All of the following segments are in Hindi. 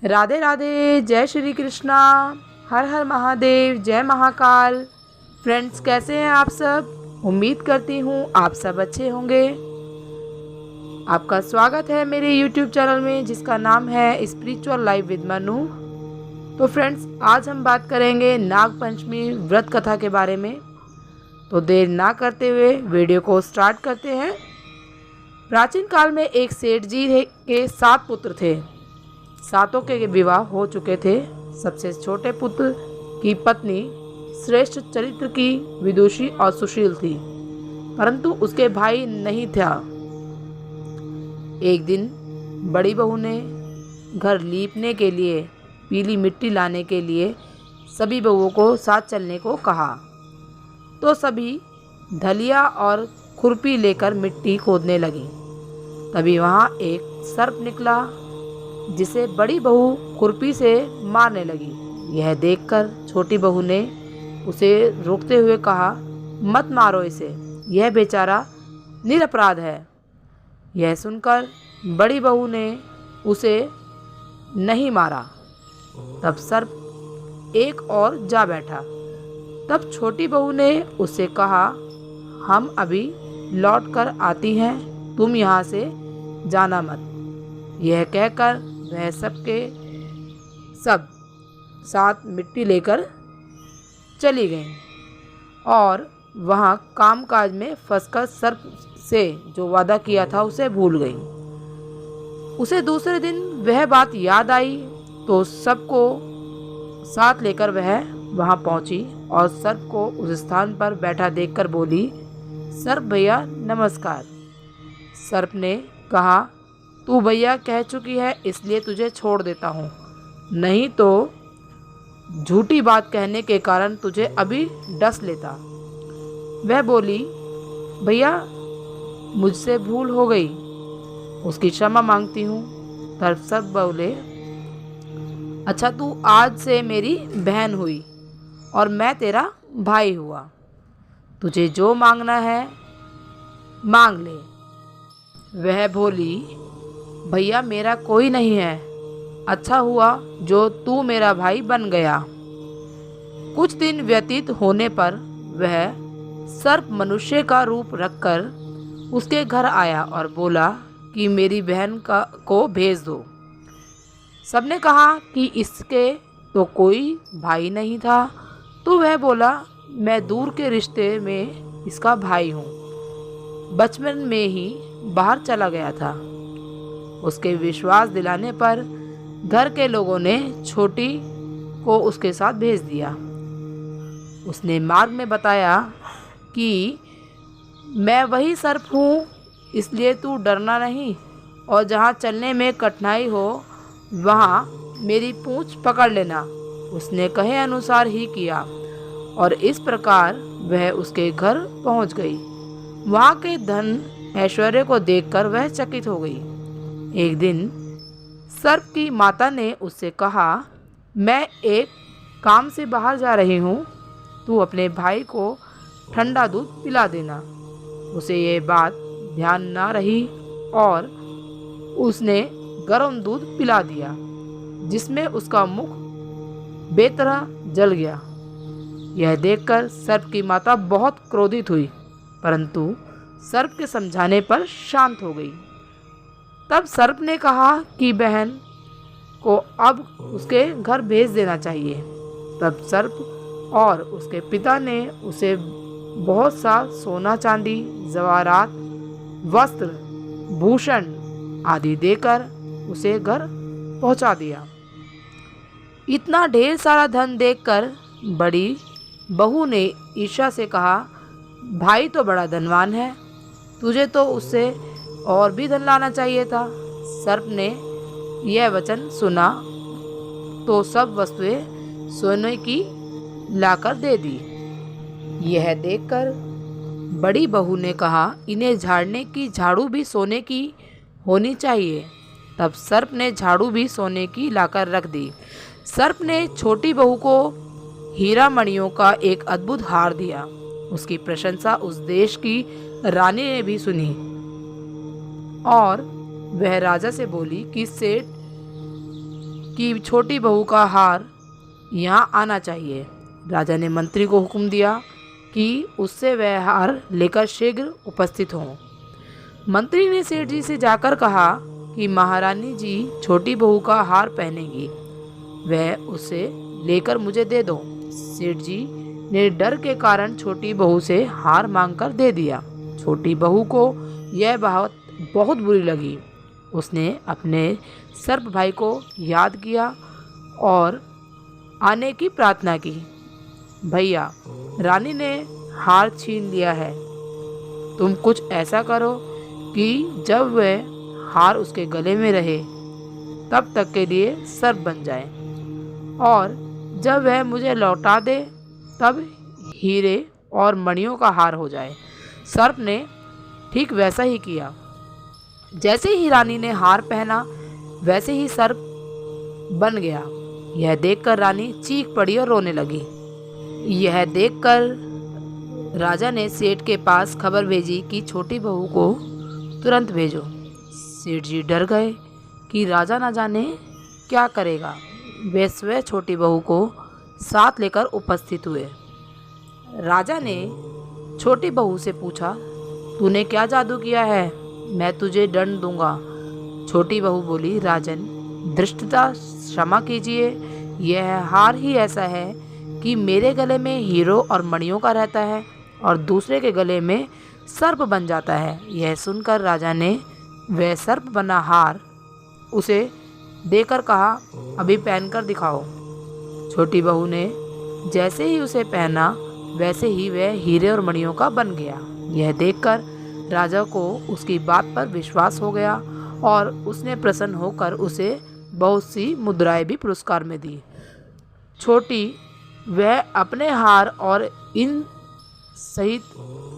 राधे राधे, जय श्री कृष्णा, हर हर महादेव, जय महाकाल। फ्रेंड्स, कैसे हैं आप सब? उम्मीद करती हूँ आप सब अच्छे होंगे। आपका स्वागत है मेरे YouTube चैनल में जिसका नाम है स्पिरिचुअल लाइफ विद मनु। तो फ्रेंड्स, आज हम बात करेंगे नाग पंचमी व्रत कथा के बारे में। तो देर ना करते हुए वीडियो को स्टार्ट करते हैं। प्राचीन काल में एक सेठ जी के 7 पुत्र थे। 7 के विवाह हो चुके थे। सबसे छोटे पुत्र की पत्नी श्रेष्ठ चरित्र की विदुषी और सुशील थी, परंतु उसके भाई नहीं था। एक दिन बड़ी बहू ने घर लीपने के लिए पीली मिट्टी लाने के लिए सभी बहुओं को साथ चलने को कहा। तो सभी धलिया और खुरपी लेकर मिट्टी खोदने लगी। तभी वहाँ एक सर्प निकला जिसे बड़ी बहू खुरपी से मारने लगी। यह देखकर छोटी बहू ने उसे रोकते हुए कहा, मत मारो इसे, यह बेचारा निरपराध है। यह सुनकर बड़ी बहू ने उसे नहीं मारा। तब सर्प एक और जा बैठा। तब छोटी बहू ने उससे कहा, हम अभी लौट कर आती हैं, तुम यहाँ से जाना मत। यह कहकर वह सबके सब साथ मिट्टी लेकर चली गईं और वहाँ कामकाज में फंसकर सर्प से जो वादा किया था उसे भूल गई। उसे दूसरे दिन वह बात याद आई तो सबको साथ लेकर वह वहाँ पहुँची और सर्प को उस स्थान पर बैठा देखकर बोली, सर्प भैया नमस्कार। सर्प ने कहा, तू भैया कह चुकी है इसलिए तुझे छोड़ देता हूँ, नहीं तो झूठी बात कहने के कारण तुझे अभी डस लेता। वह बोली, भैया मुझसे भूल हो गई, उसकी क्षमा मांगती हूँ। तब सर्प बोले, अच्छा तू आज से मेरी बहन हुई और मैं तेरा भाई हुआ, तुझे जो मांगना है मांग ले। वह बोली, भैया मेरा कोई नहीं है, अच्छा हुआ जो तू मेरा भाई बन गया। कुछ दिन व्यतीत होने पर वह सर्प मनुष्य का रूप रखकर उसके घर आया और बोला कि मेरी बहन को भेज दो। सबने कहा कि इसके तो कोई भाई नहीं था, तो वह बोला, मैं दूर के रिश्ते में इसका भाई हूँ, बचपन में ही बाहर चला गया था। उसके विश्वास दिलाने पर घर के लोगों ने छोटी को उसके साथ भेज दिया। उसने मार्ग में बताया कि मैं वही सर्प हूँ, इसलिए तू डरना नहीं और जहाँ चलने में कठिनाई हो वहाँ मेरी पूँछ पकड़ लेना। उसने कहे अनुसार ही किया और इस प्रकार वह उसके घर पहुँच गई। वहाँ के धन ऐश्वर्य को देखकर वह चकित हो गई। एक दिन सर्प की माता ने उससे कहा, मैं एक काम से बाहर जा रही हूँ, तू अपने भाई को ठंडा दूध पिला देना। उसे ये बात ध्यान ना रही और उसने गर्म दूध पिला दिया, जिसमें उसका मुख बेतरह जल गया। यह देखकर सर्प की माता बहुत क्रोधित हुई, परंतु सर्प के समझाने पर शांत हो गई। तब सर्प ने कहा कि बहन को अब उसके घर भेज देना चाहिए। तब सर्प और उसके पिता ने उसे बहुत सा सोना चांदी, जवाहरात, वस्त्र, भूषण आदि देकर उसे घर पहुंचा दिया। इतना ढेर सारा धन देखकर बड़ी बहू ने ईर्ष्या से कहा, भाई तो बड़ा धनवान है, तुझे तो उससे और भी धन लाना चाहिए था। सर्प ने यह वचन सुना तो सब वस्तुएं सोने की लाकर दे दी। यह देखकर बड़ी बहू ने कहा, इन्हें झाड़ने की झाड़ू भी सोने की होनी चाहिए। तब सर्प ने झाड़ू भी सोने की लाकर रख दी। सर्प ने छोटी बहू को हीरा मणियों का एक अद्भुत हार दिया। उसकी प्रशंसा उस देश की रानी ने भी सुनी और वह राजा से बोली कि सेठ कि छोटी बहू का हार यहाँ आना चाहिए। राजा ने मंत्री को हुक्म दिया कि उससे वह हार लेकर शीघ्र उपस्थित हों। मंत्री ने सेठ जी से जाकर कहा कि महारानी जी छोटी बहू का हार पहनेंगी, वह उसे लेकर मुझे दे दो। सेठ जी ने डर के कारण छोटी बहू से हार मांगकर दे दिया। छोटी बहू को यह बात बहुत बुरी लगी। उसने अपने सर्प भाई को याद किया और आने की प्रार्थना की। भैया, रानी ने हार छीन लिया है, तुम कुछ ऐसा करो कि जब वह हार उसके गले में रहे तब तक के लिए सर्प बन जाए, और जब वह मुझे लौटा दे तब हीरे और मणियों का हार हो जाए। सर्प ने ठीक वैसा ही किया। जैसे ही रानी ने हार पहना वैसे ही सर्प बन गया। यह देखकर रानी चीख पड़ी और रोने लगी। यह देखकर राजा ने सेठ के पास खबर भेजी कि छोटी बहू को तुरंत भेजो। सेठ जी डर गए कि राजा न जाने क्या करेगा। वे स्वयं छोटी बहू को साथ लेकर उपस्थित हुए। राजा ने छोटी बहू से पूछा, तूने क्या जादू किया है? मैं तुझे दंड दूंगा। छोटी बहू बोली, राजन, धृष्टता क्षमा कीजिए, यह हार ही ऐसा है कि मेरे गले में हीरो और मणियों का रहता है और दूसरे के गले में सर्प बन जाता है। यह सुनकर राजा ने वह सर्प बना हार उसे देकर कहा, अभी पहनकर दिखाओ। छोटी बहू ने जैसे ही उसे पहना वैसे ही वह हीरे और मणियों का बन गया। यह देखकर राजा को उसकी बात पर विश्वास हो गया और उसने प्रसन्न होकर उसे बहुत सी मुद्राएं भी पुरस्कार में दी। छोटी वह अपने हार और इन सहित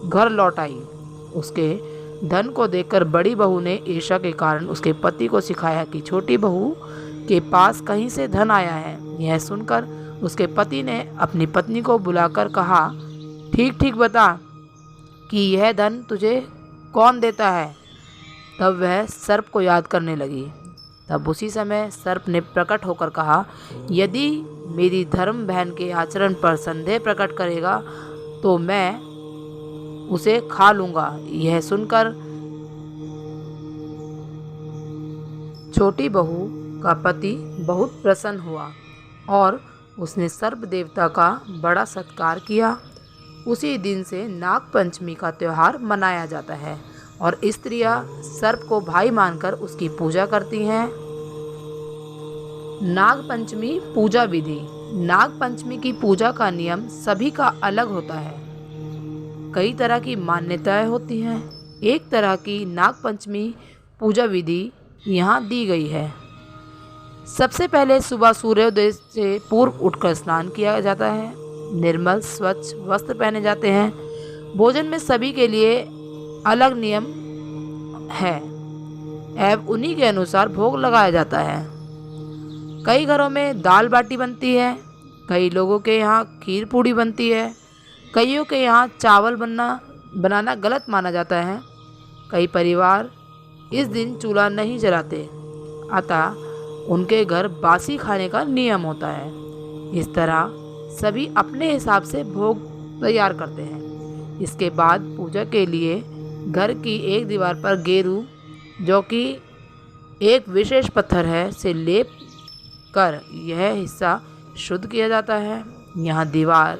घर लौट आई। उसके धन को देखकर बड़ी बहू ने ईर्ष्या के कारण उसके पति को सिखाया कि छोटी बहू के पास कहीं से धन आया है। यह सुनकर उसके पति ने अपनी पत्नी को बुलाकर कहा, ठीक ठीक बता कि यह धन तुझे कौन देता है। तब वह सर्प को याद करने लगी। तब उसी समय सर्प ने प्रकट होकर कहा, यदि मेरी धर्म बहन के आचरण पर संदेह प्रकट करेगा तो मैं उसे खा लूँगा। यह सुनकर छोटी बहू का पति बहुत प्रसन्न हुआ और उसने सर्प देवता का बड़ा सत्कार किया। उसी दिन से नाग पंचमी का त्यौहार मनाया जाता है और स्त्रियां सर्प को भाई मानकर उसकी पूजा करती हैं। नाग पंचमी पूजा विधि। नाग पंचमी की पूजा का नियम सभी का अलग होता है। कई तरह की मान्यताएं होती हैं। एक तरह की नाग पंचमी पूजा विधि यहाँ दी गई है। सबसे पहले सुबह सूर्योदय से पूर्व उठकर स्नान किया जाता है। निर्मल स्वच्छ वस्त्र पहने जाते हैं। भोजन में सभी के लिए अलग नियम है एवं उन्हीं के अनुसार भोग लगाया जाता है। कई घरों में दाल बाटी बनती है, कई लोगों के यहाँ खीर पूड़ी बनती है, कईयों के यहाँ चावल बनाना गलत माना जाता है। कई परिवार इस दिन चूल्हा नहीं जलाते, अतः उनके घर बासी खाने का नियम होता है। इस तरह सभी अपने हिसाब से भोग तैयार करते हैं। इसके बाद पूजा के लिए घर की एक दीवार पर गेरू, जो कि एक विशेष पत्थर है, से लेप कर यह हिस्सा शुद्ध किया जाता है। यहाँ दीवार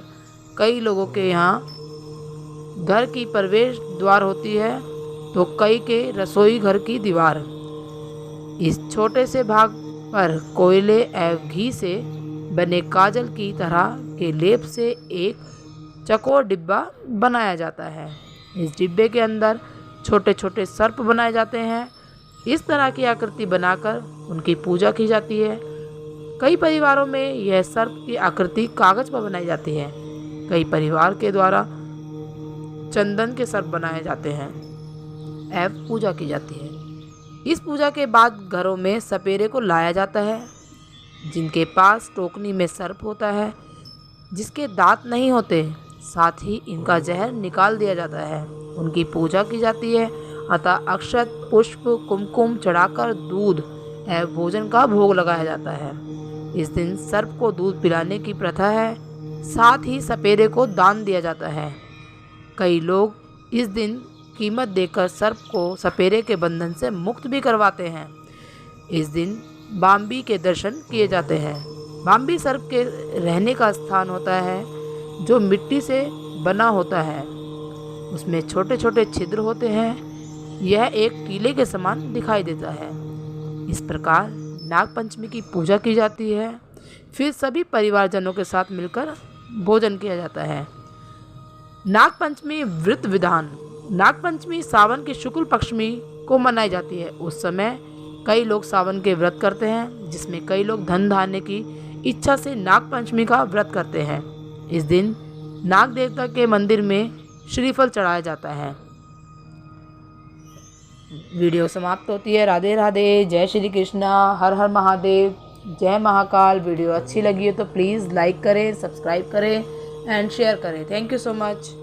कई लोगों के यहाँ घर की प्रवेश द्वार होती है तो कई के रसोई घर की दीवार। इस छोटे से भाग पर कोयले एवं घी से बने काजल की तरह के लेप से एक चकोर डिब्बा बनाया जाता है। इस डिब्बे के अंदर छोटे छोटे सर्प बनाए जाते हैं। इस तरह की आकृति बनाकर उनकी पूजा की जाती है। कई परिवारों में यह सर्प की आकृति कागज पर बनाई जाती है। कई परिवार के द्वारा चंदन के सर्प बनाए जाते हैं एवं पूजा की जाती है। इस पूजा के बाद घरों में सपेरे को लाया जाता है, जिनके पास टोकनी में सर्प होता है, जिसके दांत नहीं होते। साथ ही इनका जहर निकाल दिया जाता है। उनकी पूजा की जाती है। अतः अक्षत, पुष्प, कुमकुम चढ़ाकर दूध एवं भोजन का भोग लगाया जाता है। इस दिन सर्प को दूध पिलाने की प्रथा है। साथ ही सपेरे को दान दिया जाता है। कई लोग इस दिन कीमत देकर सर्प को सपेरे के बंधन से मुक्त भी करवाते हैं। इस दिन बाम्बी के दर्शन किए जाते हैं। बाम्बी सर्प के रहने का स्थान होता है जो मिट्टी से बना होता है। उसमें छोटे छोटे छिद्र होते हैं। यह एक टीले के समान दिखाई देता है। इस प्रकार नागपंचमी की पूजा की जाती है। फिर सभी परिवारजनों के साथ मिलकर भोजन किया जाता है। नागपंचमी व्रत विधान। नागपंचमी सावन के शुक्ल पक्ष में को मनाई जाती है। उस समय कई लोग सावन के व्रत करते हैं, जिसमें कई लोग धन धान्य की इच्छा से नागपंचमी का व्रत करते हैं। इस दिन नाग देवता के मंदिर में श्रीफल चढ़ाया जाता है। वीडियो समाप्त होती है। राधे राधे, जय श्री कृष्णा, हर हर महादेव, जय महाकाल। वीडियो अच्छी लगी हो तो प्लीज़ लाइक करें, सब्सक्राइब करें एंड शेयर करें। Thank you so much.